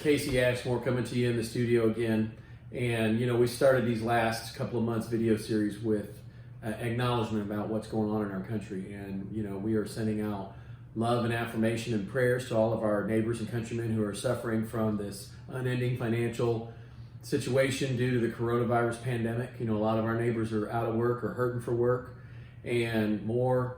Casey Ashmore coming to you in the studio again. And we started these last couple of months video series with acknowledgement about what's going on in our country. And we are sending out love and affirmation and prayers to all of our neighbors and countrymen who are suffering from this unending financial situation due to the coronavirus pandemic. A lot of our neighbors are out of work or hurting for work. And more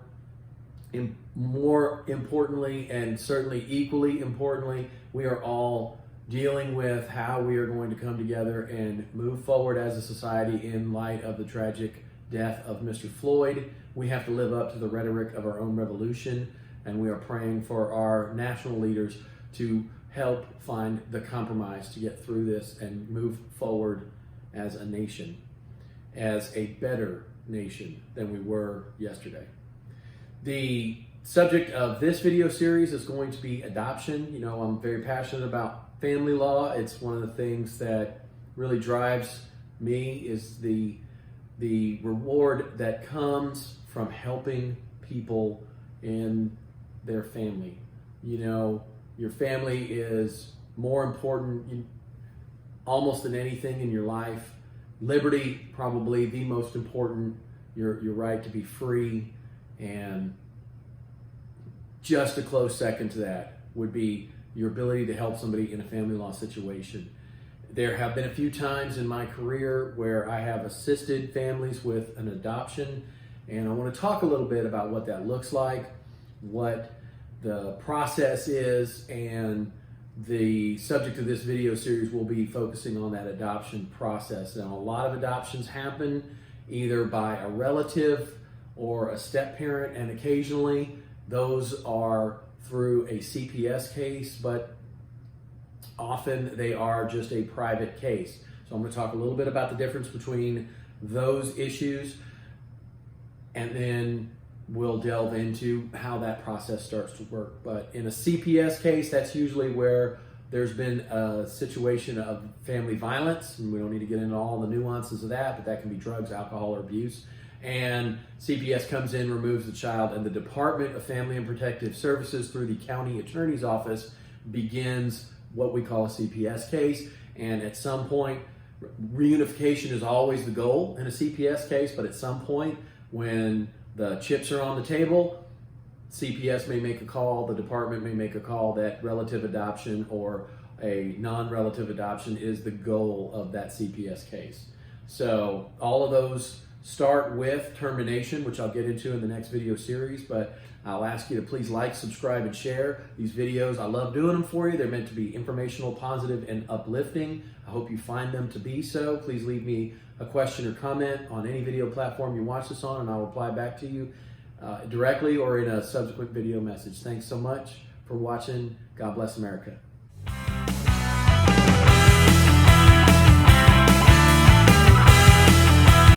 importantly, and certainly equally importantly, we are all dealing with how we are going to come together and move forward as a society in light of the tragic death of Mr. Floyd. We have to live up to the rhetoric of our own revolution, and we are praying for our national leaders to help find the compromise to get through this and move forward as a nation, as a better nation than we were yesterday. The subject of this video series is going to be adoption. I'm very passionate about family law. It's one of the things that really drives me, is the reward that comes from helping people in their family. Your family is more important almost than anything in your life. Liberty, probably the most important. Your right to be free. And just a close second to that would be your ability to help somebody in a family law situation. There have been a few times in my career where I have assisted families with an adoption, and I want to talk a little bit about what that looks like, what the process is, and the subject of this video series will be focusing on that adoption process. Now, a lot of adoptions happen either by a relative or a step parent, and occasionally those are through a CPS case, but often they are just a private case. So I'm going to talk a little bit about the difference between those issues, and then we'll delve into how that process starts to work. But in a CPS case, that's usually where there's been a situation of family violence, and we don't need to get into all the nuances of that, but that can be drugs, alcohol, or abuse. And CPS comes in, removes the child, and the Department of Family and Protective Services through the county attorney's office begins what we call a CPS case. And at some point, reunification is always the goal in a CPS case, but at some point when the chips are on the table, CPS may make a call, the department may make a call that relative adoption or a non-relative adoption is the goal of that CPS case. So all of those start with termination, which I'll get into in the next video series, but I'll ask you to please like, subscribe, and share these videos. I love doing them for you. They're meant to be informational, positive, and uplifting. I hope you find them to be so. Please leave me a question or comment on any video platform you watch this on, and I'll reply back to you directly or in a subsequent video message. Thanks so much for watching. God bless America.